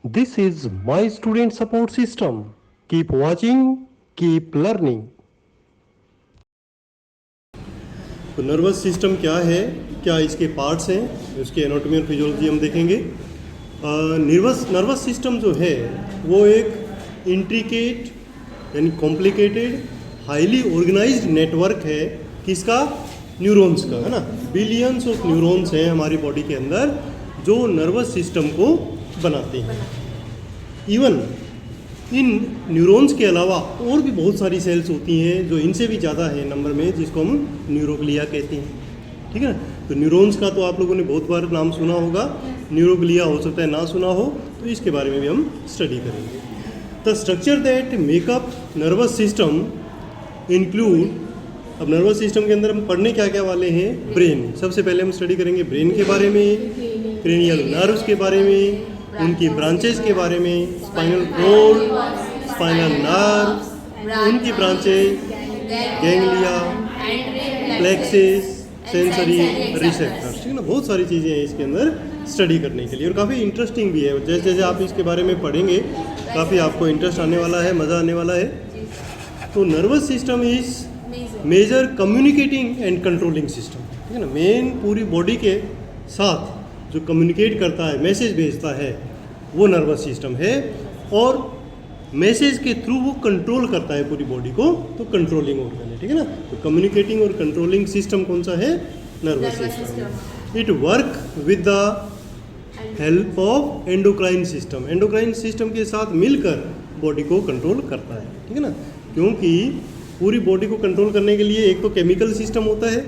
This is my student support system. Keep watching, keep learning. तो nervous system क्या है, क्या इसके पार्ट्स हैं, उसकी एनाटॉमी और फिजियोलॉजी हम देखेंगे। नर्वस सिस्टम जो है वो एक इंट्रिकेट यानी कॉम्प्लिकेटेड हाईली ऑर्गेनाइज्ड नेटवर्क है किसका, न्यूरॉन्स का, है ना। बिलियंस ऑफ न्यूरॉन्स हैं हमारी बॉडी के अंदर जो नर्वस सिस्टम को बनाते हैं। इवन इन न्यूरॉन्स के अलावा और भी बहुत सारी सेल्स होती हैं जो इनसे भी ज़्यादा है नंबर में, जिसको हम न्यूरोग्लिया कहते हैं, ठीक है ना। तो न्यूरॉन्स का तो आप लोगों ने बहुत बार नाम सुना होगा, न्यूरोग्लिया हो सकता है ना सुना हो, तो इसके बारे में भी हम स्टडी करेंगे। The structure that makeup nervous system include, अब नर्वस सिस्टम के अंदर हम पढ़ने क्या क्या वाले हैं, ब्रेन। सबसे पहले हम स्टडी करेंगे ब्रेन के बारे में, क्रेनियल नर्व्स के बारे में, उनकी ब्रांचेस के बारे में, स्पाइनल कोड, स्पाइनल नर्व, उनकी branches, ganglia, plexus, sensory receptors, ठीक है ना। बहुत सारी चीज़ें हैं इसके अंदर स्टडी करने के लिए और काफ़ी इंटरेस्टिंग भी है। जैसे जैसे आप इसके बारे में पढ़ेंगे काफ़ी आपको इंटरेस्ट आने वाला है, मज़ा आने वाला है। तो nervous system is major communicating and controlling system, ठीक है ना। मेन पूरी बॉडी के साथ जो कम्युनिकेट करता है, मैसेज भेजता है, वो नर्वस सिस्टम है और मैसेज के थ्रू वो कंट्रोल करता है पूरी बॉडी को, तो कंट्रोलिंग ऑर्गन है, ठीक है ना। तो कम्युनिकेटिंग और कंट्रोलिंग सिस्टम कौन सा है, nervous system. It work with the help of endocrine system, endocrine system के साथ मिलकर बॉडी को कंट्रोल करता है, ठीक है ना। क्योंकि पूरी बॉडी को कंट्रोल करने के लिए एक तो केमिकल सिस्टम होता है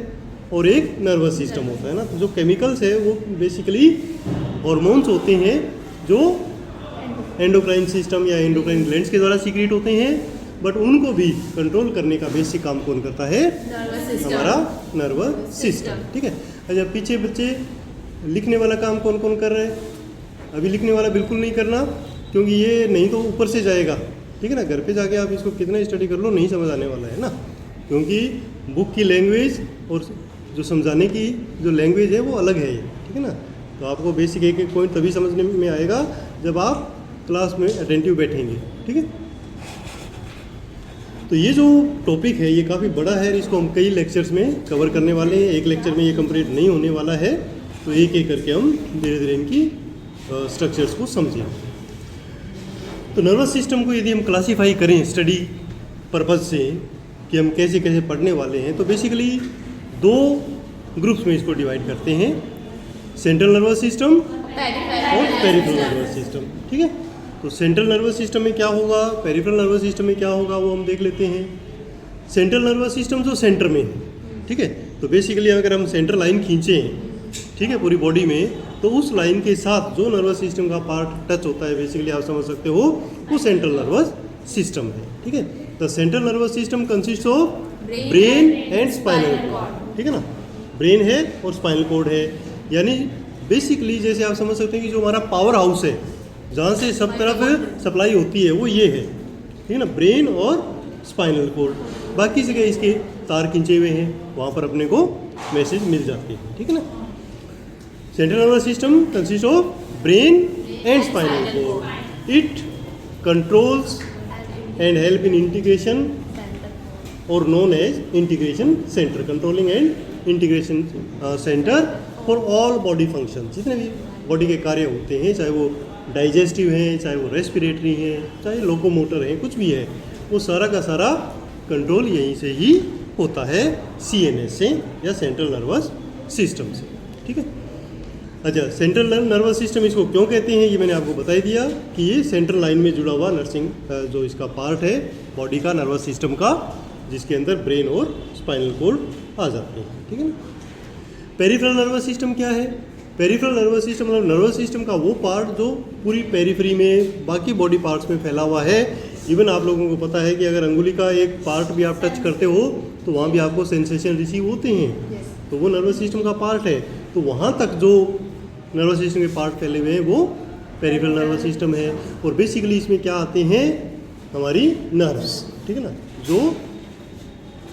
और एक नर्वस सिस्टम होता है ना। तो जो केमिकल्स है वो बेसिकली हॉर्मोन्स होते हैं जो एंडोक्राइन सिस्टम या एंडोक्राइन ग्लैंड्स के द्वारा सीक्रेट होते हैं, बट उनको भी कंट्रोल करने का बेसिक काम कौन करता है, हमारा नर्वस सिस्टम, ठीक है। अच्छा, पीछे बच्चे लिखने वाला काम कौन कौन कर रहे हैं, अभी लिखने वाला बिल्कुल नहीं करना, क्योंकि ये नहीं तो ऊपर से जाएगा, ठीक है ना। घर पे जाके आप इसको कितना स्टडी कर लो नहीं समझ आने वाला है ना, क्योंकि बुक की लैंग्वेज और जो समझाने की जो लैंग्वेज है वो अलग है ये, ठीक है ना। तो आपको बेसिक एक एक पॉइंट तभी समझने में आएगा जब आप क्लास में अटेंटिव बैठेंगे, ठीक है। तो ये जो टॉपिक है ये काफ़ी बड़ा है, इसको हम कई लेक्चर्स में कवर करने वाले हैं, एक लेक्चर में ये कंप्लीट नहीं होने वाला है। तो एक एक करके हम धीरे धीरे इनकी स्ट्रक्चर्स को समझें। तो नर्वस सिस्टम को यदि हम क्लासीफाई करें स्टडी पर्पज़ से कि हम कैसे कैसे पढ़ने वाले हैं, तो बेसिकली दो ग्रुप्स में इसको डिवाइड करते हैं, सेंट्रल नर्वस सिस्टम और पेरिफेरल नर्वस सिस्टम, ठीक है। तो सेंट्रल नर्वस सिस्टम में क्या होगा, पेरिफेरल नर्वस सिस्टम में क्या होगा, वो हम देख लेते हैं। सेंट्रल नर्वस सिस्टम जो सेंटर में है, ठीक है। तो बेसिकली अगर हम सेंटर लाइन खींचें, ठीक है, पूरी बॉडी में, तो उस लाइन के साथ जो नर्वस सिस्टम का पार्ट टच होता है, बेसिकली आप समझ सकते हो वो सेंट्रल नर्वस सिस्टम है, ठीक है। The central nervous system consist of brain and spinal cord, ठीक है ना। ब्रेन है और स्पाइनल कॉर्ड है, यानी बेसिकली जैसे आप समझ सकते हैं कि जो हमारा पावर हाउस है जहाँ से सब तरफ सप्लाई होती है वो ये है, ठीक है ना, ब्रेन और स्पाइनल कॉर्ड। बाकी जगह इसके तार खींचे हुए हैं, वहाँ पर अपने को मैसेज मिल जाती है, ठीक है ना। Central nervous system consist of brain and spinal cord. It controls and help in integration और known as integration center, controlling and integration center for all body function. जितने भी बॉडी के कार्य होते हैं, चाहे वो डाइजेस्टिव हैं, चाहे वो रेस्पिरेटरी हैं, चाहे लोकोमोटर हैं, कुछ भी है, वो सारा का सारा कंट्रोल यहीं से ही होता है, सीएनएस से या सेंट्रल नर्वस सिस्टम से, ठीक है। अच्छा, सेंट्रल नर्वस सिस्टम इसको क्यों कहते हैं ये मैंने आपको बता ही दिया कि ये सेंट्रल लाइन में जुड़ा हुआ नर्सिंग जो इसका पार्ट है बॉडी का, नर्वस सिस्टम का, जिसके अंदर ब्रेन और स्पाइनल कॉर्ड आ जाते हैं, ठीक है ना। पेरिफेरल नर्वस सिस्टम क्या है, पेरिफेरल नर्वस सिस्टम मतलब नर्वस सिस्टम का वो पार्ट जो पूरी पेरिफेरी में बाकी बॉडी पार्ट्स में फैला हुआ है। इवन आप लोगों को पता है कि अगर अंगुली का एक पार्ट भी आप टच करते हो तो वहाँ भी आपको सेंसेशन रिसीव होते हैं, तो वो नर्वस सिस्टम का पार्ट है। तो वहाँ तक जो नर्वस सिस्टम के पार्ट फैले हुए हैं वो पेरिफेरल नर्वस सिस्टम है। और बेसिकली इसमें क्या आते हैं, हमारी नर्व्स, ठीक है ना, जो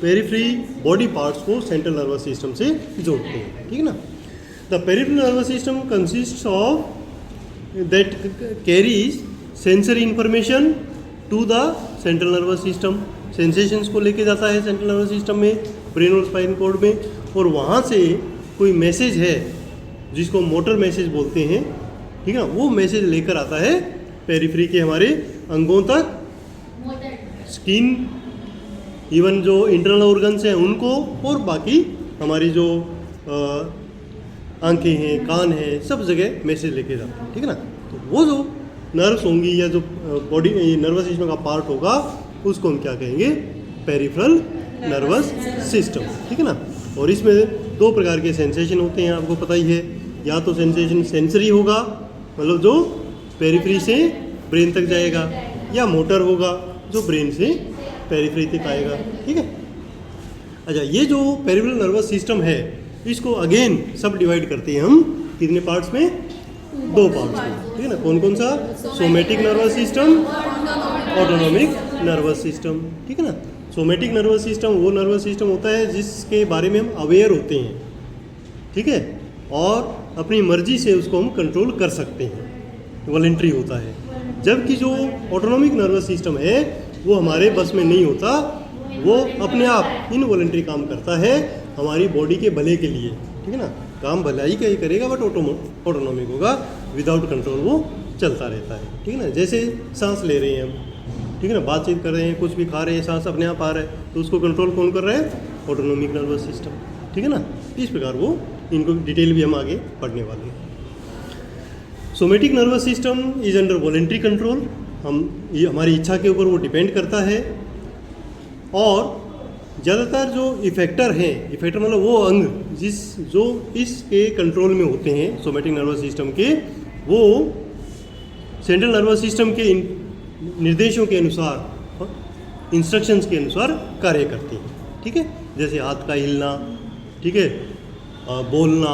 पेरिफेरी बॉडी पार्ट्स को सेंट्रल नर्वस सिस्टम से जोड़ते हैं, ठीक है ना। The peripheral nervous system consists of that carries sensory information to the central nervous system, sensations को लेके जाता है सेंट्रल नर्वस सिस्टम में, ब्रेन और स्पाइन कोड में, और वहाँ से कोई मैसेज है जिसको मोटर मैसेज बोलते हैं, ठीक है ना, वो मैसेज लेकर आता है पेरिफेरी के हमारे अंगों तक, स्किन, इवन जो इंटरनल ऑर्गन्स हैं उनको, और बाकी हमारी जो आंखें हैं, कान हैं, सब जगह मैसेज लेके जाते हैं, ठीक है ना। तो वो जो नर्व्स होंगी या जो बॉडी नर्वस सिस्टम का पार्ट होगा उसको हम क्या कहेंगे, पेरिफेरल नर्वस सिस्टम, ठीक है ना। और इसमें दो प्रकार के सेंसेशन होते हैं, आपको पता ही है, या तो सेंसेशन सेंसरी होगा, मतलब जो पेरिफेरी से ब्रेन तक जाएगा, या मोटर होगा जो ब्रेन से पेरिफेरी तक आएगा, ठीक है। अच्छा, ये जो पेरिफेरल नर्वस सिस्टम है इसको अगेन सब डिवाइड करते हैं हम कितने पार्ट्स में, दो पार्ट्स में, ठीक है ना। कौन कौन सा, somatic nervous system, autonomic nervous system, ठीक है ना। सोमेटिक नर्वस सिस्टम वो नर्वस सिस्टम होता है जिसके बारे में हम अवेयर होते हैं, ठीक है, और अपनी मर्जी से उसको हम कंट्रोल कर सकते हैं, वॉलंटरी होता है। जबकि जो ऑटोनॉमिक नर्वस सिस्टम है वो हमारे बस में नहीं होता, वो अपने आप इनवॉलंटरी काम करता है हमारी बॉडी के भले के लिए, ठीक है ना। काम भलाई का ही करेगा बट ऑटोनॉमिक होगा, विदाउट कंट्रोल वो चलता रहता है, ठीक है ना। जैसे सांस ले रहे हैं हम, ठीक है ना, बातचीत कर रहे हैं, कुछ भी खा रहे हैं, सांस अपने आप आ रहा है, तो उसको कंट्रोल कौन कर रहा है, ऑटोनॉमिक नर्वस सिस्टम, ठीक है ना। इस प्रकार वो, इनको डिटेल भी हम आगे पढ़ने वाले हैं। Somatic nervous system is under voluntary control, हम ये हमारी इच्छा के ऊपर वो डिपेंड करता है, और ज़्यादातर जो इफेक्टर हैं, इफेक्टर मतलब वो अंग जो इसके कंट्रोल में होते हैं सोमेटिक नर्वस सिस्टम के, वो सेंट्रल नर्वस सिस्टम के निर्देशों के अनुसार, इंस्ट्रक्शंस के अनुसार कार्य करते हैं, ठीक है। जैसे हाथ का हिलना, ठीक है, बोलना,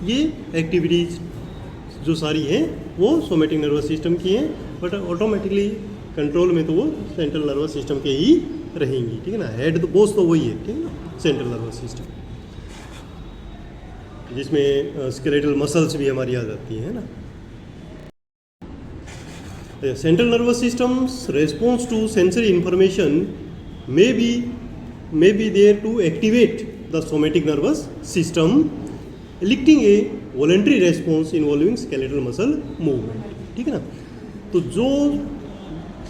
ये एक्टिविटीज़ जो सारी हैं वो सोमेटिक नर्वस सिस्टम की हैं, बट ऑटोमेटिकली कंट्रोल में तो वो सेंट्रल नर्वस सिस्टम के ही रहेंगी, ठीक है ना। हेड तो बोस तो वही है, ठीक है ना, सेंट्रल नर्वस सिस्टम, जिसमें स्केलेटल मसल्स भी हमारी आ जाती है ना। Central nervous systems response to sensory information may be there to activate the somatic nervous system, eliciting a voluntary response involving skeletal muscle movement, ठीक है ना। तो जो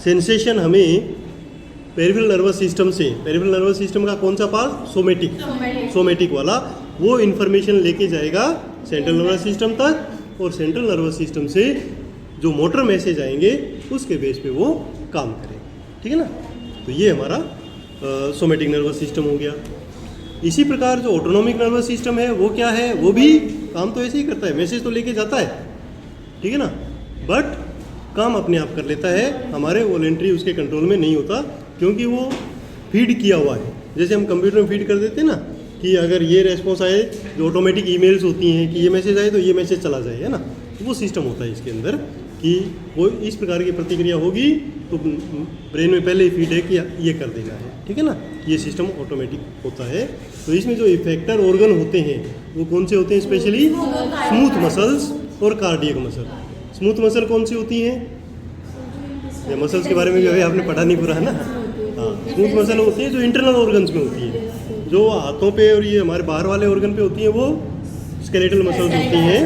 सेंसेशन हमें पेरिफेरल नर्वस सिस्टम से, पेरिफेरल नर्वस सिस्टम का कौन सा पार्ट, सोमेटिक वाला, वो इन्फॉर्मेशन लेके जाएगा सेंट्रल नर्वस सिस्टम तक, और सेंट्रल नर्वस सिस्टम से जो मोटर मैसेज आएंगे उसके बेस पे वो काम करेगा, ठीक है ना। तो ये हमारा सोमेटिक नर्वस सिस्टम हो गया। इसी प्रकार जो ऑटोनॉमिक नर्वस सिस्टम है वो क्या है, वो भी काम तो ऐसे ही करता है, मैसेज तो लेके जाता है, ठीक है ना, बट काम अपने आप कर लेता है, हमारे वॉलंटरी उसके कंट्रोल में नहीं होता, क्योंकि वो फीड किया हुआ है। जैसे हम कंप्यूटर में फीड कर देते हैं ना, कि अगर ये रेस्पॉन्स आए, जो ऑटोमेटिक ईमेल्स होती हैं कि ये मैसेज आए तो ये मैसेज चला जाए, है ना, वो सिस्टम होता है इसके अंदर, कि वो इस प्रकार की प्रतिक्रिया होगी तो ब्रेन में पहले ही फीड है कि ये कर देना है, ठीक है ना। ये सिस्टम ऑटोमेटिक होता है। तो इसमें जो इफेक्टर ऑर्गन होते हैं वो कौन से होते हैं, स्पेशली स्मूथ मसल्स और कार्डियक मसल। स्मूथ मसल कौन सी होती हैं, ये मसल्स के बारे में जो है आपने पढ़ा नहीं पूरा, है ना। हाँ, स्मूथ मसल होती है जो इंटरनल ऑर्गन्स में होती है, जो हाथों पे और ये हमारे बाहर वाले ऑर्गन पे होती हैं, वो स्केलेटल मसल्स होती हैं,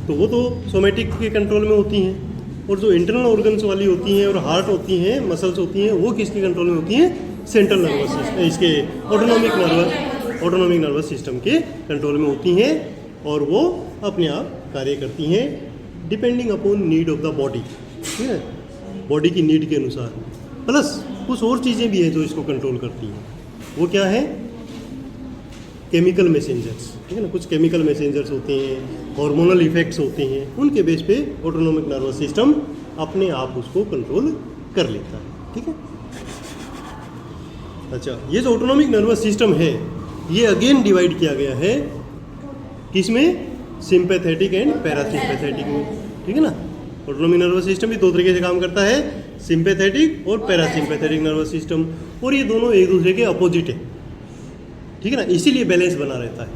तो वो तो सोमेटिक के कंट्रोल में होती हैं। और जो इंटरनल ऑर्गन्स वाली होती हैं और हार्ट होती हैं, मसल्स होती हैं, वो किसके कंट्रोल में होती हैं, सेंट्रल नर्वस सिस्टम, इसके ऑटोनॉमिक नर्वस सिस्टम के कंट्रोल में होती हैं, और वो अपने आप कार्य करती हैं depending upon need of the body, ठीक है, बॉडी की नीड के अनुसार। प्लस कुछ और चीज़ें भी हैं जो इसको कंट्रोल करती हैं, वो क्या है, केमिकल मैसेंजर्स, ठीक है ना, कुछ केमिकल मैसेंजर्स होते हैं, हार्मोनल इफेक्ट्स होते हैं, उनके बेस पे ऑटोनॉमिक नर्वस सिस्टम अपने आप उसको कंट्रोल कर लेता है, ठीक है। अच्छा, ये जो ऑटोनॉमिक नर्वस सिस्टम है ये अगेन डिवाइड किया गया है किसमें, सिंपैथेटिक एंड पैरासिम्पैथेटिक में, ठीक है ना। ऑटोनॉमिक नर्वस सिस्टम भी दो तरीके से काम करता है, सिंपैथेटिक और पैरासिम्पैथेटिक नर्वस सिस्टम, और ये दोनों एक दूसरे के अपोजिट है, ठीक है ना, इसीलिए बैलेंस बना रहता है,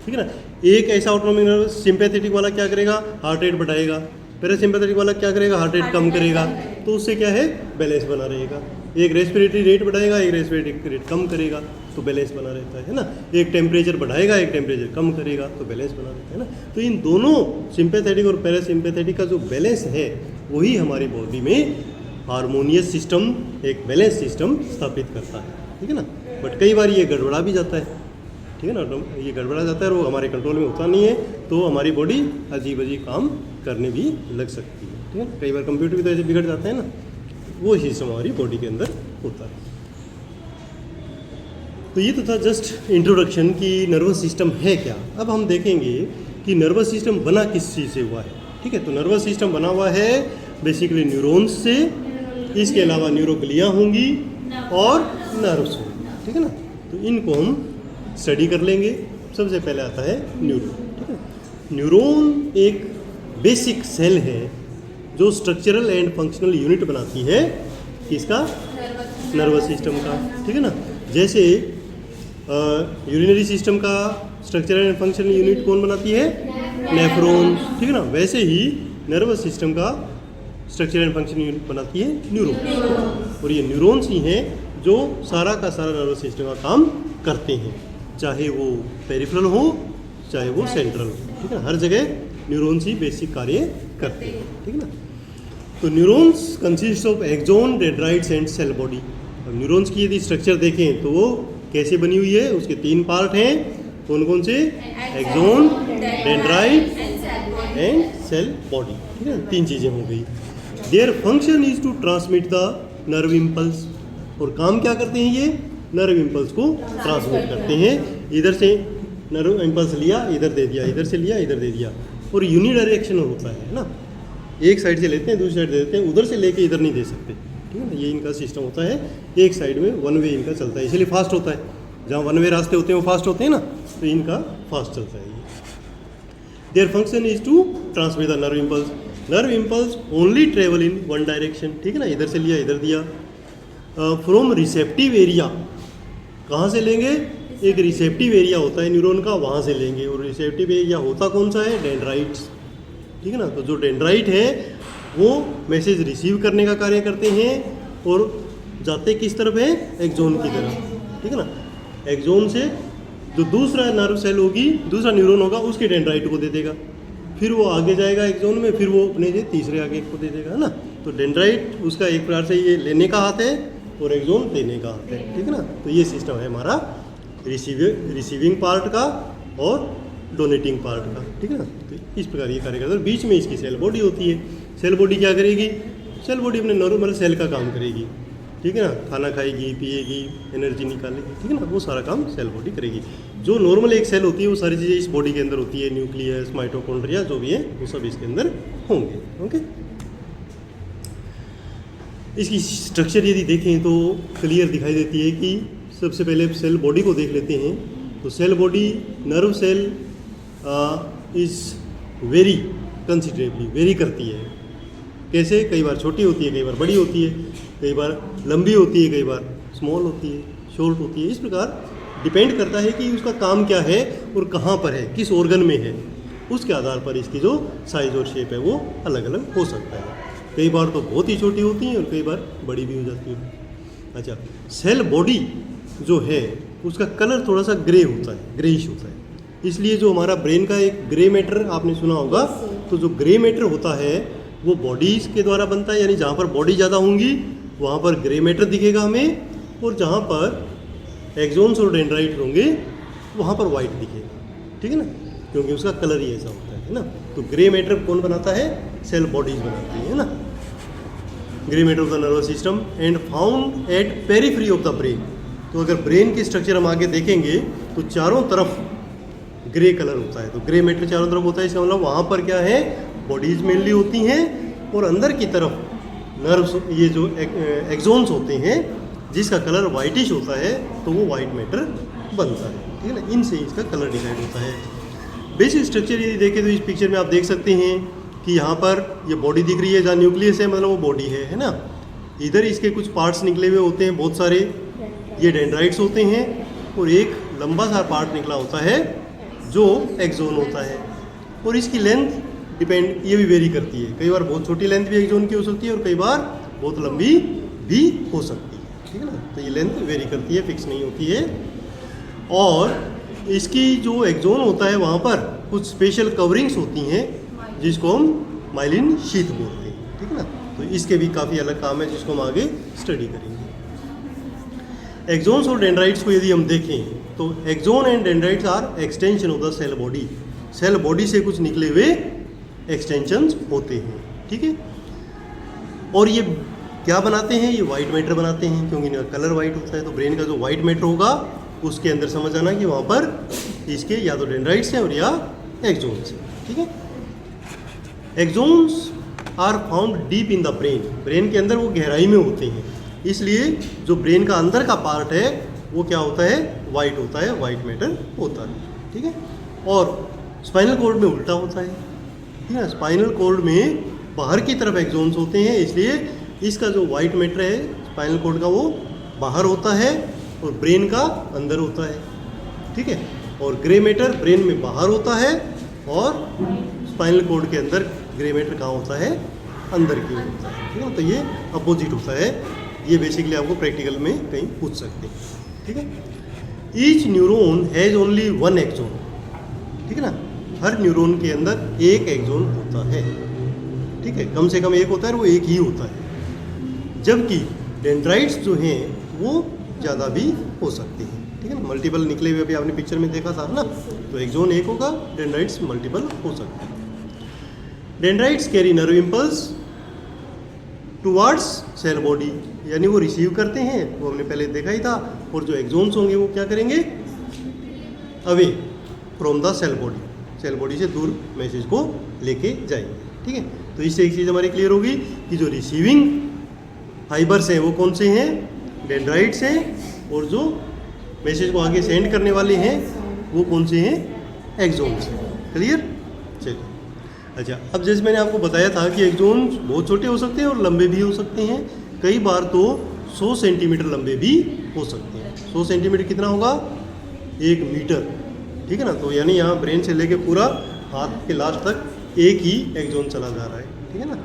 ठीक है ना। एक ऐसा ऑटोनॉमिक नर्वस सिंपैथेटिक वाला क्या करेगा, हार्ट रेट बढ़ाएगा, पैरासिम्पैथेटिक वाला क्या करेगा, हार्ट रेट कम करेगा, तो उससे क्या है, बैलेंस बना रहेगा। एक रेस्पिरेटरी रेट बढ़ाएगा, एक रेस्पिरेटरी रेट कम करेगा, तो बैलेंस बना रहता है ना। एक टेम्परेचर बढ़ाएगा, एक टेम्परेचर कम करेगा, तो बैलेंस बना रहता है ना। तो इन दोनों सिंपैथेटिक और पैरासिम्पैथेटिक का जो बैलेंस है वही हमारी बॉडी में हारमोनियस सिस्टम, एक बैलेंस सिस्टम स्थापित करता है, ठीक है ना। बट कई बार ये गड़बड़ा भी जाता है, ठीक है ना, ये गड़बड़ा जाता है और वो हमारे कंट्रोल में होता नहीं है, तो हमारी बॉडी अजीब अजीब काम करने भी लग सकती है, ठीक है। कई बार कंप्यूटर भी तो ऐसे बिगड़ जाता है ना, वो सिस्टम हमारी बॉडी के अंदर होता है। तो ये तो था जस्ट इंट्रोडक्शन कि नर्वस सिस्टम है क्या। अब हम देखेंगे कि नर्वस सिस्टम बना किस चीज़ से हुआ है, ठीक है। तो नर्वस सिस्टम बना हुआ है बेसिकली न्यूरॉन्स से, इसके अलावा न्यूरोग्लिया होंगी और नर्व्स होंगी, ठीक है ना। तो इनको हम स्टडी कर लेंगे। सबसे पहले आता है न्यूरॉन, ठीक है। न्यूरॉन एक बेसिक सेल है जो स्ट्रक्चरल एंड फंक्शनल यूनिट बनाती है किसका, नर्वस सिस्टम का, ठीक है ना। जैसे यूरिनरी सिस्टम का स्ट्रक्चरल एंड फंक्शनल यूनिट कौन बनाती है, नेफ्रॉन, ठीक है ना। वैसे ही नर्वस सिस्टम का स्ट्रक्चरल एंड फंक्शनल यूनिट बनाती है न्यूरॉन, और ये न्यूरॉन्स ही हैं जो सारा का सारा नर्वस सिस्टम का काम करते हैं, चाहे वो पेरिफेरल हो चाहे वो सेंट्रल हो, ठीक है। हर जगह न्यूरॉन्स ही बेसिक कार्य करते हैं, ठीक है ना। तो neurons consist of axon, dendrites and cell body. अब न्यूरॉन्स की यदि स्ट्रक्चर देखें तो वो कैसे बनी हुई है, उसके 3 पार्ट हैं, कौन कौन से, axon, dendrite and cell body, ठीक है। 3 चीज़ें हो गई। Their function is to transmit the nerve impulse, और काम क्या करते हैं ये, नर्व इम्पल्स को ट्रांसमिट करते हैं। इधर से नर्व इम्पल्स लिया, इधर दे दिया, इधर से लिया, इधर दे दिया, और यूनिडायरेक्शनल होता है ना। एक साइड से लेते हैं, दूसरी साइड दे देते हैं, उधर से लेके इधर नहीं दे सकते, ठीक है ना। ये इनका सिस्टम होता है, एक साइड में वन वे इनका चलता है, इसलिए फास्ट होता है। जहाँ वन वे रास्ते होते हैं वो फास्ट होते हैं ना, तो इनका फास्ट चलता है। Their function is to transmit the nerve impulse. Nerve impulse only travel in one direction, ठीक है ना। इधर से लिया, इधर दिया। फ्रॉम रिसेप्टिव एरिया, कहाँ से लेंगे, एक रिसेप्टिव एरिया होता है न्यूरॉन का, वहाँ से लेंगे। और रिसेप्टिव एरिया होता कौन सा है, डेंड्राइट्स, ठीक है ना। तो जो डेंड्राइट है वो मैसेज रिसीव करने का कार्य करते हैं और जाते किस तरफ है, एक्सोन की तरफ, ठीक है ना। एक्सोन से जो दूसरा नर्व सेल होगी, दूसरा न्यूरॉन होगा, उसके डेंड्राइट को दे देगा, फिर वो आगे जाएगा एक्सोन में, फिर वो अपने से तीसरे आगे को दे देगा, है ना। तो डेंड्राइट उसका एक प्रकार से ये लेने का हाथ है और एक्सोन देने का हाथ है, ठीक है ना। तो ये सिस्टम है हमारा रिसीविंग पार्ट का और डोनेटिंग पार्ट का, ठीक है ना। तो इस प्रकार ये कार्य करता है। बीच में इसकी सेल बॉडी होती है। सेल बॉडी क्या करेगी, सेल बॉडी अपने नॉर्मल सेल का काम करेगी, ठीक है ना। खाना खाएगी, पिएगी, एनर्जी निकालेगी, ठीक है ना। वो सारा काम सेल बॉडी करेगी। जो नॉर्मल एक सेल होती है वो सारी चीज़ें इस बॉडी के अंदर होती है, न्यूक्लियस, माइटोकॉन्ड्रिया जो भी है वो सब इसके अंदर होंगे, ओके। इसकी स्ट्रक्चर यदि देखें तो क्लियर दिखाई देती है कि सबसे पहले सेल बॉडी को देख लेते हैं। तो cell body, nerve cell is very considerably, vary करती है। कैसे, कई बार छोटी होती है, कई बार बड़ी होती है, कई बार लंबी होती है, कई बार स्मॉल होती है, शॉर्ट होती है। इस प्रकार डिपेंड करता है कि उसका काम क्या है और कहाँ पर है, किस ऑर्गन में है, उसके आधार पर इसकी जो साइज और शेप है वो अलग अलग हो सकता है। कई बार तो बहुत ही छोटी होती हैं और कई बार बड़ी भी हो जाती है। अच्छा, सेल बॉडी जो है उसका कलर थोड़ा सा ग्रे होता है, ग्रेइश होता है। इसलिए जो हमारा ब्रेन का एक ग्रे मैटर आपने सुना होगा, तो जो ग्रे मैटर होता है वो बॉडीज़ के द्वारा बनता है, यानी जहाँ पर बॉडी ज़्यादा होंगी वहाँ पर ग्रे मैटर दिखेगा हमें, और जहाँ पर एक्सोन्स और डेंड्राइट होंगे वहाँ पर वाइट दिखेगा, ठीक है ना, क्योंकि उसका कलर ही ऐसा होता है ना। तो ग्रे मैटर कौन बनाता है, सेल बॉडीज बनाती है ना। Grey matter of the nervous system and found at periphery of the brain. तो अगर ब्रेन की स्ट्रक्चर हम आगे देखेंगे तो चारों तरफ ग्रे कलर होता है। तो ग्रे मैटर चारों तरफ होता है, इसका मतलब वहाँ पर क्या है, बॉडीज मेनली होती हैं, और अंदर की तरफ नर्व्स, ये जो एक्सोन्स होते हैं जिसका कलर वाइटिश होता है, तो वो वाइट मैटर बनता है, ठीक है ना। इनसे इसका कलर डिसाइड होता है। बेसिक स्ट्रक्चर यदि देखें तो इस पिक्चर में आप देख सकते हैं कि यहाँ पर ये बॉडी दिख रही है, जहाँ न्यूक्लियस है मतलब वो बॉडी है ना। इधर इसके कुछ पार्ट्स निकले हुए होते हैं बहुत सारे, ये डेंड्राइट्स होते हैं, और एक लंबा सा पार्ट निकला होता है जो एक्सोन होता है, और इसकी लेंथ डिपेंड, ये भी वेरी करती है। कई बार बहुत छोटी लेंथ भी एक्सोन की हो सकती है और कई बार बहुत लंबी भी हो सकती है, ठीक है ना। तो ये लेंथ वेरी करती है, फिक्स नहीं होती है। और इसकी जो एक्सोन होता है वहाँ पर कुछ स्पेशल कवरिंग्स होती हैं जिसको हम माइलिन शीथ बोलते हैं, ठीक है ना। तो इसके भी काफ़ी अलग काम है जिसको हम आगे स्टडी करेंगे। एक्सोन्स और डेंड्राइट्स को यदि हम देखें तो axon and dendrites are extension of the cell body. Cell body से कुछ निकले हुए एक्सटेंशंस होते हैं, ठीक है। और ये क्या बनाते हैं? ये वाइट मैटर बनाते हैं, क्योंकि इनका कलर वाइट होता है। तो ब्रेन का जो वाइट मैटर होगा उसके अंदर समझ आना कि वहाँ पर इसके या तो डेंड्राइट्स हैं और या एक्सोन्स हैं, ठीक है। Axons are found deep in the brain. Brain के अंदर वो गहराई में होते हैं, इसलिए जो ब्रेन का अंदर का पार्ट है वो क्या होता है? वाइट होता है, वाइट मैटर होता है, ठीक है। और स्पाइनल कॉर्ड में उल्टा होता है, ठीक है। स्पाइनल कॉर्ड में बाहर की तरफ एक्सोन्स होते हैं, इसलिए इसका जो वाइट मैटर है स्पाइनल कॉर्ड का वो बाहर होता है और ब्रेन का अंदर होता है, ठीक है। और ग्रे मैटर ब्रेन में बाहर होता है और स्पाइनल कॉर्ड के अंदर ग्रे मैटर कहाँ होता है? अंदर की ओर होता है, ठीक है। तो ये अपोजिट होता है। ये बेसिकली आपको प्रैक्टिकल में कहीं पूछ सकते हैं, ठीक है। Each neuron has only one axon, ठीक है ना। हर न्यूरॉन के अंदर एक एक्सोन होता है, ठीक है। कम से कम एक होता है और वो एक ही होता है। जबकि डेंड्राइट्स जो हैं वो ज़्यादा भी हो सकते हैं, ठीक है ना। मल्टीपल निकले हुए अभी आपने पिक्चर में देखा था ना, तो एक्सोन एक होगा, डेंड्राइट्स मल्टीपल हो सकते हैं। Dendrites carry nerve impulse towards cell body, यानी वो रिसीव करते हैं, वो हमने पहले देखा ही था। और जो एक्सोन्स होंगे वो क्या करेंगे? Away from the cell body, cell body से दूर मैसेज को लेके जाएंगे, ठीक है। तो इससे एक चीज़ हमारी क्लियर होगी कि जो रिसीविंग फाइबर्स हैं वो कौन से हैं? डेंड्राइट्स हैं। और जो मैसेज को आगे सेंड करने वाले हैं वो कौन से हैं? एक्सोन्स हैं। क्लियर? चलिए, अच्छा, अब जैसे मैंने आपको बताया था कि एक्सोन्स बहुत छोटे हो सकते हैं और लंबे भी हो सकते हैं। कई बार तो 100 सेंटीमीटर लंबे भी हो सकते हैं। 100 सेंटीमीटर कितना होगा? 1 मीटर, ठीक है ना। तो यानी यहाँ ब्रेन से लेके पूरा हाथ के लास्ट तक एक ही एक्सोन चला जा रहा है, ठीक है ना।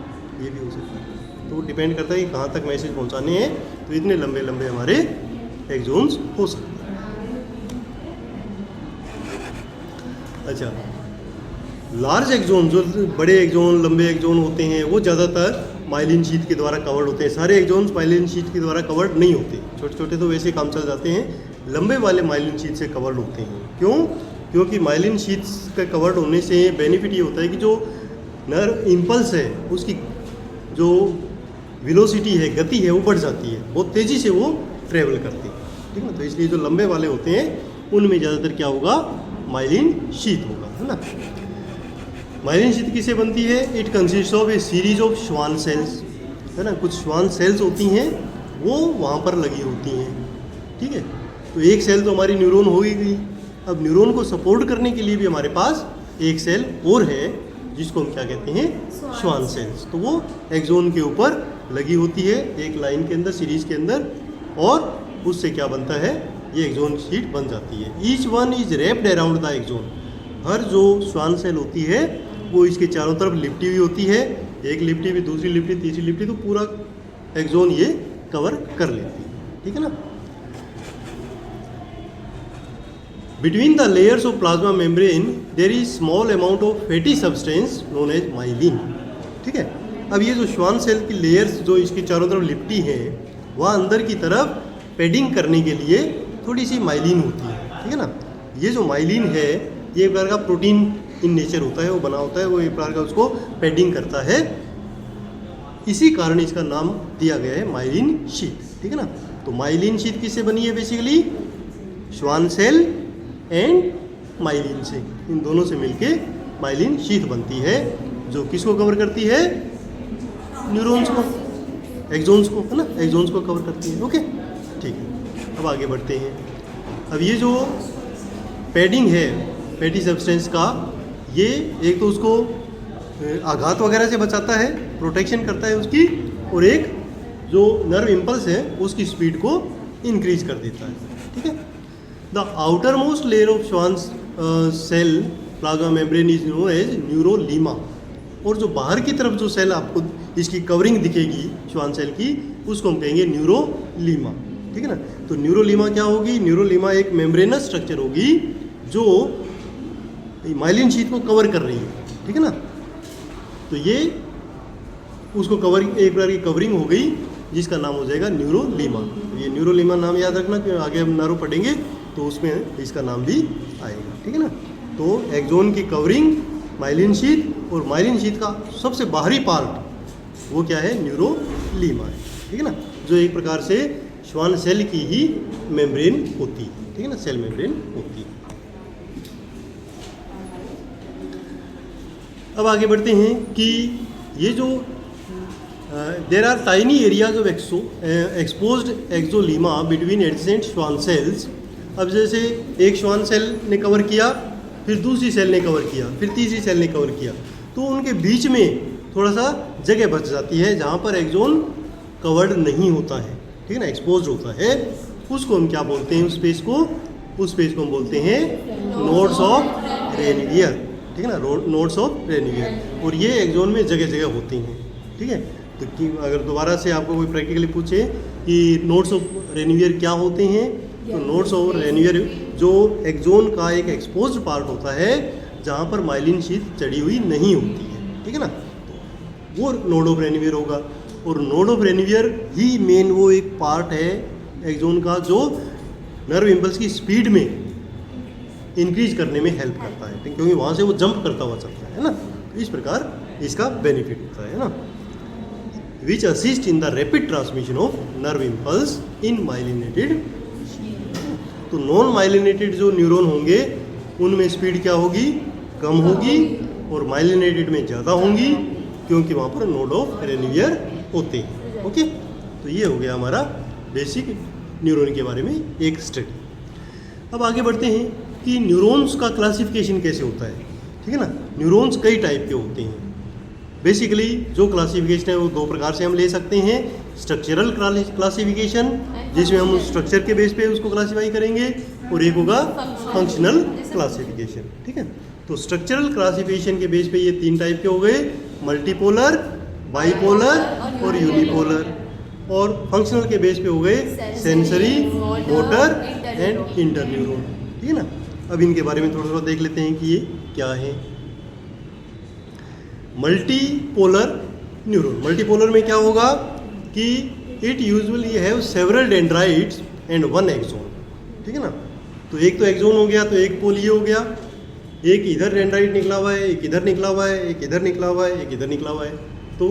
ये भी हो सकता है। तो डिपेंड करता है कि कहाँ तक मैसेज पहुँचाने हैं। तो इतने लंबे लंबे हमारे एक्सोन्स हो सकते हैं। अच्छा, लार्ज एक्सोन, जो बड़े एक्सोन, लंबे एक्सोन होते हैं, वो ज़्यादातर माइलिन शीथ के द्वारा कवर्ड होते हैं। सारे एक्सोन्स माइलिन शीथ के द्वारा कवर्ड नहीं होते। छोटे छोटे तो वैसे काम चल जाते हैं, लंबे वाले माइलिन शीथ से कवर्ड होते हैं। क्यों? क्योंकि माइलिन शीथ का कवर्ड होने से बेनिफिट ये होता है कि जो नर्व इम्पल्स है उसकी जो वेलोसिटी है, गति है, वो बढ़ जाती है, बहुत तेज़ी से वो ट्रेवल करती है, ठीक है। तो इसलिए जो लंबे वाले होते हैं उनमें ज़्यादातर क्या होगा? माइलिन शीथ होगा, है ना। माइलिन शीथ किससे बनती है? It consist of A series of Schwann cells, है ना। कुछ श्वान सेल्स होती हैं वो वहाँ पर लगी होती हैं, ठीक है। तो एक सेल तो हमारी न्यूरॉन हो ही गई। अब न्यूरॉन को सपोर्ट करने के लिए भी हमारे पास एक सेल और है जिसको हम क्या कहते हैं? Schwann cells. तो वो एक्सोन के ऊपर लगी होती है एक लाइन के अंदर, सीरीज के अंदर, और उससे क्या बनता है? ये एक्सोन शीट बन जाती है। Each one is wrapped around the axon. हर जो श्वान सेल होती है वो इसके चारों तरफ लिपटी हुई होती है। एक लिपटी भी, दूसरी लिपटी, तीसरी लिपटी, तो पूरा एक्सोन ये कवर कर लेती है, ठीक है ना। Between the layers of plasma membrane there is small amount of fatty substance known as myelin, ठीक है। अब ये जो श्वान सेल की लेयर्स जो इसके चारों तरफ लिपटी है, वहाँ अंदर की तरफ पैडिंग करने के लिए थोड़ी सी माइलिन होती है, ठीक है ना। ये जो माइलिन है ये एक प्रकार का प्रोटीन इन नेचर होता है, वो बना होता है, वो एक प्रकार का उसको पैडिंग करता है। इसी कारण इसका नाम दिया गया है माइलिन शीथ, ठीक है ना। तो माइलिन शीथ किससे बनी है? Basically Schwann cell and myelin से, इन दोनों से मिलके माइलिन शीथ बनती है, जो किसको कवर करती है? न्यूरॉन्स को, एक्सोन्स को, है ना, एक्सोन्स को कवर करती है। ओके, ठीक है, अब आगे बढ़ते हैं। अब ये जो पैडिंग है फैटी सब्सटेंस का, ये एक तो उसको आघात वगैरह से बचाता है, प्रोटेक्शन करता है उसकी, और एक जो नर्व इम्पल्स है उसकी स्पीड को इंक्रीज कर देता है, ठीक है। The outermost layer of Schwann cell plasma membrane is known as neurilemma. और जो बाहर की तरफ जो सेल आपको इसकी कवरिंग दिखेगी श्वान सेल की, उसको हम कहेंगे न्यूरोलीमा। ठीक है ना। तो न्यूरोलीमा क्या होगी? न्यूरोलीमा एक मेम्ब्रेनस स्ट्रक्चर होगी जो माइलिन शीथ को कवर कर रही है। ठीक है ना। तो ये उसको कवर, एक प्रकार की कवरिंग हो गई जिसका नाम हो जाएगा न्यूरोलीमा। ये न्यूरोलीमा नाम याद रखना कि आगे हम नर्व पढ़ेंगे तो उसमें इसका नाम भी आएगा। ठीक है ना। तो एक्सोन की कवरिंग माइलिन शीथ, और माइलिन शीथ का सबसे बाहरी पार्ट वो क्या है? न्यूरोलीमा है। ठीक है ना। जो एक प्रकार से श्वान सेल की ही मेम्ब्रेन होती है। ठीक है ना, सेल मेम्ब्रेन होती है। अब आगे बढ़ते हैं कि ये जो there are tiny areas of exposed axolemma between adjacent Schwann cells. अब जैसे एक श्वान सेल ने कवर किया, फिर दूसरी सेल ने कवर किया, फिर तीसरी सेल ने कवर किया, तो उनके बीच में थोड़ा सा जगह बच जाती है जहाँ पर एक्सोन कवर्ड नहीं होता है। ठीक है ना, एक्सपोज होता है। उसको हम क्या बोलते हैं? उस स्पेस को हम बोलते हैं नोड्स ऑफ रेनवियर। ठीक है ना, नोड्स ऑफ रेनवियर। और ये एक्सोन में जगह जगह होती हैं। ठीक है। तो कि अगर दोबारा से आपको कोई प्रैक्टिकली पूछे कि नोड्स ऑफ रेनवियर क्या होते हैं, तो नोड्स ऑफ रेनवियर जो एक्सोन का एक एक्सपोज्ड पार्ट होता है जहाँ पर माइलिन शीथ चढ़ी हुई नहीं होती है। ठीक है ना, वो नोड ऑफ रेनवियर होगा। और node of Ranvier he main वो एक पार्ट है एक्सोन का जो नर्व इम्पल्स की स्पीड में इंक्रीज करने में हेल्प करता है, क्योंकि वहाँ से वो जंप करता हुआ चलता है ना। तो इस प्रकार इसका बेनिफिट होता है ना। Which assist in the rapid transmission of nerve impulse in myelinated. तो नॉन माइलिनेटेड जो न्यूरॉन होंगे उनमें स्पीड क्या होगी? कम होगी, और माइलिनेटेड में ज़्यादा होंगी, क्योंकि वहाँ पर नोड ऑफ रेनवियर होते हैं। ओके, तो ये हो गया हमारा बेसिक न्यूरॉन के बारे में एक स्टडी। अब आगे बढ़ते हैं कि न्यूरॉन्स का क्लासिफिकेशन कैसे होता है। ठीक है ना। न्यूरॉन्स कई टाइप के होते हैं। बेसिकली जो क्लासिफिकेशन है वो दो प्रकार से हम ले सकते हैं। स्ट्रक्चरल क्लासिफिकेशन, जिसमें हम स्ट्रक्चर के बेस पे उसको क्लासीफाई करेंगे, और एक होगा फंक्शनल क्लासिफिकेशन। ठीक है। तो स्ट्रक्चरल क्लासिफिकेशन के बेस पे ये तीन टाइप के हो गए: मल्टीपोलर, बाइपोलर और यूनिपोलर। और फंक्शनल के बेस पे हो गए सेंसरी, मोटर एंड इंटरन्यूरॉन। ठीक है ना। अब इनके बारे में थोड़ा थोड़ा देख लेते हैं कि ये क्या है। मल्टीपोलर न्यूरॉन, मल्टीपोलर में क्या होगा कि it usually have several dendrites and one axon. ठीक है ना। तो एक तो एक्सोन हो गया, तो एक पोल ये हो गया, एक इधर डेंड्राइट निकला हुआ है, एक इधर निकला हुआ है, एक इधर निकला हुआ है, एक इधर निकला हुआ है। तो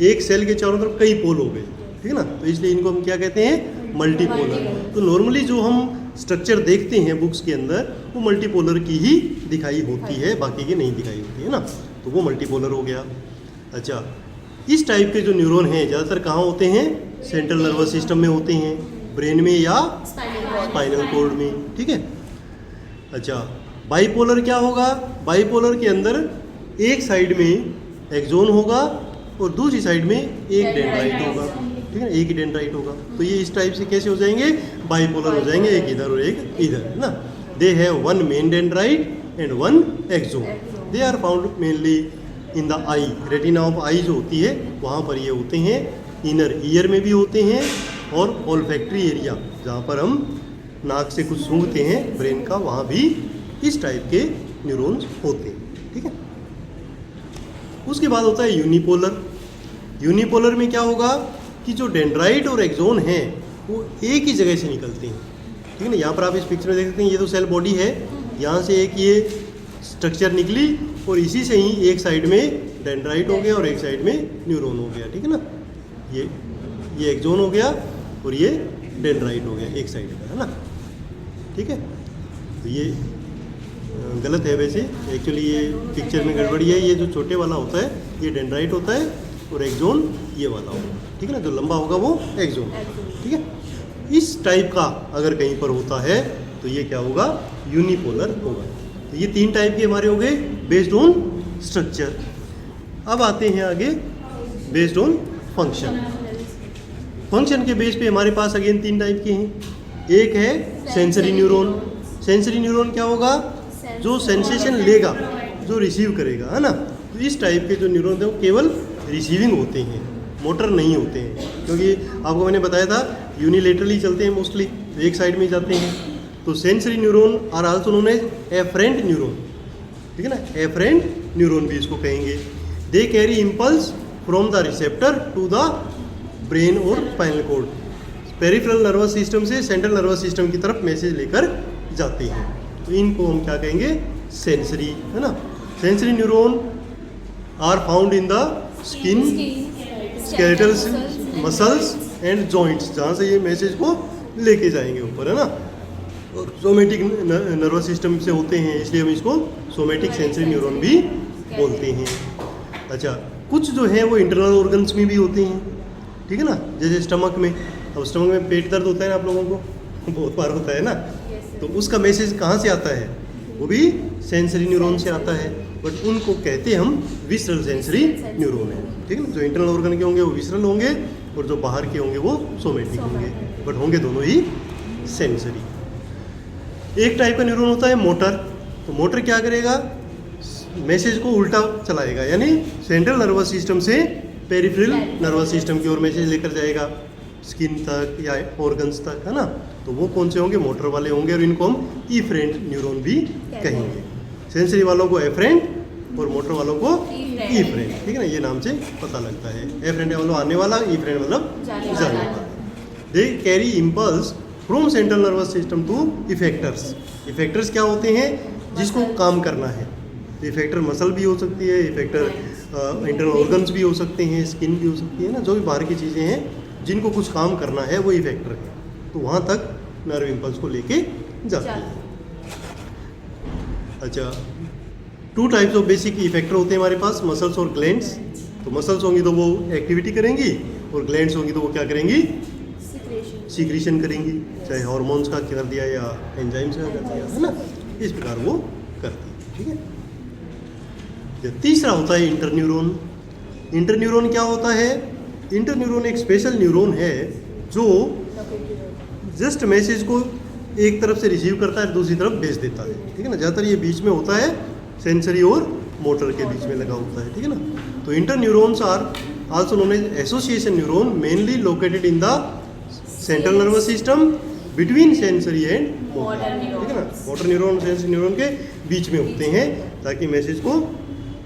एक सेल के चारों तरफ कई पोल हो गए। ठीक है ना। तो इसलिए इनको हम क्या कहते हैं? मल्टीपोलर। तो नॉर्मली जो हम स्ट्रक्चर देखते हैं बुक्स के अंदर वो मल्टीपोलर की ही दिखाई होती है, बाकी की नहीं दिखाई होती है ना। तो वो मल्टीपोलर हो गया। अच्छा, इस टाइप के जो न्यूरॉन हैं ज़्यादातर कहाँ होते हैं? सेंट्रल नर्वस सिस्टम में होते हैं, ब्रेन में या स्पाइनल कॉर्ड में। ठीक है। अच्छा, बाइपोलर क्या होगा? बाइपोलर के अंदर एक साइड में एक्सोन होगा और दूसरी साइड में एक डेंड्राइट होगा। ठीक है, एक ही डेंड्राइट होगा। तो ये इस टाइप से कैसे हो जाएंगे? बाइपोलर हो जाएंगे, एक इधर और एक इधर, है ना। They have one main dendrite and one axon. They are found mainly in the eye, retina of eye जो होती है वहाँ पर ये होते हैं। इनर ईयर में भी होते हैं, और ऑल्फैक्टरी एरिया जहाँ पर हम नाक से कुछ सूंघते हैं ब्रेन का, वहाँ भी इस टाइप के न्यूरॉन्स होते हैं। ठीक है। उसके बाद होता है यूनिपोलर। यूनिपोलर में क्या होगा कि जो डेंड्राइट और एक्सोन हैं वो एक ही जगह से निकलते हैं। ठीक है ना। यहाँ पर आप इस पिक्चर में देख सकते हैं, ये तो सेल बॉडी है, यहाँ से एक ये स्ट्रक्चर निकली और इसी से ही एक साइड में डेंड्राइट हो गया और एक साइड में न्यूरॉन हो गया। ठीक है ना। ये एक्सोन हो गया और ये डेंड्राइट हो गया एक साइड का, है ना। ठीक है। तो ये गलत है वैसे, एक्चुअली ये पिक्चर में गड़बड़ी है। ये जो छोटे वाला होता है ये डेंड्राइट होता है और एक्सोन ये वाला होगा। ठीक है ना। जो लंबा होगा वो एक्सोन। ठीक है। इस टाइप का अगर कहीं पर होता है तो ये क्या होगा? यूनिपोलर होगा। तो ये तीन टाइप के हमारे हो गए बेस्ड ऑन स्ट्रक्चर। अब आते हैं आगे बेस्ड ऑन फंक्शन। फंक्शन के बेस पे हमारे पास अगेन तीन टाइप के हैं। एक है सेंसरी न्यूरॉन। सेंसरी न्यूरॉन क्या होगा? जो सेंसेशन लेगा, जो रिसीव करेगा, है ना। तो इस टाइप के जो न्यूरॉन थे वो केवल रिसीविंग होते हैं, मोटर नहीं होते हैं, क्योंकि आपको मैंने बताया था यूनिलेटरली चलते हैं, मोस्टली एक साइड में ही जाते हैं। तो sensory neuron are also known as efferent neuron, ठीक है ना, एफरेंट न्यूरॉन भी इसको कहेंगे। They carry impulse from the receptor to the brain और spinal cord, peripheral nervous system से सेंट्रल नर्वस सिस्टम की तरफ मैसेज लेकर जाते हैं। तो इनको हम क्या कहेंगे, सेंसरी, है ना। Sensory neuron are found in the skin, skeletal muscles and joints, जहाँ से ये मैसेज को लेके जाएंगे ऊपर, है ना। और सोमेटिक नर्वस सिस्टम से होते हैं, इसलिए हम इसको सोमेटिक सेंसरी न्यूरॉन भी बोलते हैं। अच्छा, कुछ जो है वो इंटरनल ऑर्गन्स में भी होते हैं, ठीक है ना, जैसे स्टमक में। अब स्टमक में पेट दर्द होता है ना आप लोगों को, बहुत बार होता है ना, तो उसका मैसेज कहाँ से आता है, वो भी सेंसरी न्यूरॉन से आता है, बट उनको कहते हम विसरल सेंसरी न्यूरॉन है, ठीक है ना। जो इंटरनल ऑर्गन के होंगे वो विसरल होंगे और जो बाहर के होंगे वो सोमेटिक होंगे, बट होंगे दोनों ही सेंसरी। एक टाइप का न्यूरॉन होता है मोटर। तो मोटर क्या करेगा, मैसेज को उल्टा चलाएगा, यानी सेंट्रल नर्वस सिस्टम से पेरिफेरल नर्वस सिस्टम की ओर मैसेज लेकर जाएगा, स्किन तक या ऑर्गन्स तक, है ना। तो वो कौन से होंगे, मोटर वाले होंगे, और इनको हम इफरेंट न्यूरॉन भी कहेंगे। सेंसरी वालों को एफरेंट और मोटर वालों को इफरेंट, ठीक है ना, ये नाम से पता लगता है। एफरेंट मतलब आने वाला, इफरेंट मतलब जाने वाला। They carry impulse from central nervous system to effectors. Effectors क्या होते हैं, जिसको काम करना है। इफेक्टर मसल भी हो सकती है, इफेक्टर इंटरनल ऑर्गन्स भी हो सकते हैं, स्किन भी हो सकती है ना, जो भी बाहर की चीज़ें हैं जिनको कुछ काम करना है वो इफेक्टर है। तो वहाँ तक नर्व इम्पल्स को लेके जाते हैं। अच्छा, two types of basic effector होते हैं हमारे पास, मसल्स और ग्लैंड्स। तो मसल्स होंगी तो वो एक्टिविटी करेंगी, और ग्लैंड्स होंगी तो वो क्या करेंगी, सीक्रेशन करेंगी, चाहे हार्मोन्स का कर दिया या एंजाइम्स का कर दिया, है ना, इस प्रकार वो करती है, ठीक है। तीसरा होता है इंटरन्यूरॉन। इंटरन्यूरॉन क्या होता है, इंटरन्यूरॉन एक स्पेशल न्यूरॉन है जो जस्ट मैसेज को एक तरफ से रिसीव करता है, दूसरी तरफ भेज देता है, ठीक है ना। ज़्यादातर ये बीच में होता है, सेंसरी और मोटर के बीच में लगा होता है, ठीक है ना। तो interneurons are also known as association neuron, mainly located in the central nervous system between sensory and motor, ठीक है ना। मोटर न्यूरॉन सेंसरी न्यूरॉन के बीच में होते हैं ताकि मैसेज को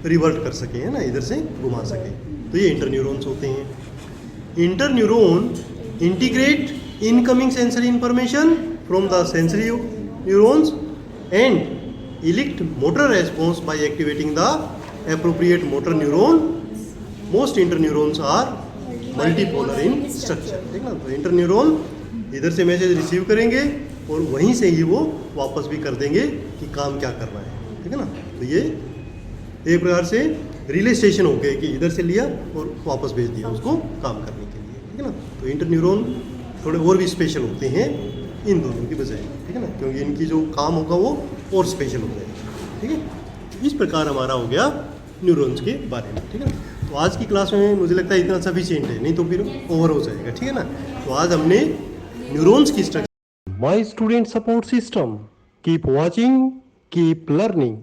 रिवर्ट कर सके, है ना, इधर से घुमा सके। तो ये इंटरन्यूरॉन्स होते हैं। Interneuron integrate incoming sensory information from the sensory neurons and elicit motor response by activating the appropriate motor neuron. Most interneurons are multipolar in structure, ठीक है ना। तो इंटरन्यूरॉन इधर से मैसेज रिसीव करेंगे और वहीं से ही वो वापस भी कर देंगे कि काम क्या करना है, ठीक है ना। तो ये एक प्रकार से रिले स्टेशन हो गए कि इधर से लिया और वापस भेज दिया उसको काम करने के लिए, ठीक है ना। तो इंटरन्यूरॉन थोड़े और भी स्पेशल होते हैं इन दोनों की बजाय, ठीक है ना, क्योंकि इनकी जो काम होगा वो और स्पेशल हो जाएगा, ठीक है। इस प्रकार हमारा हो गया न्यूरॉन्स के बारे में, ठीक है ना। तो आज की क्लास में मुझे लगता है इतना सफिशिएंट है, नहीं तो फिर ओवर हो जाएगा, ठीक है ना। तो आज हमने न्यूरॉन्स की structure, my student support system, keep watching, keep learning.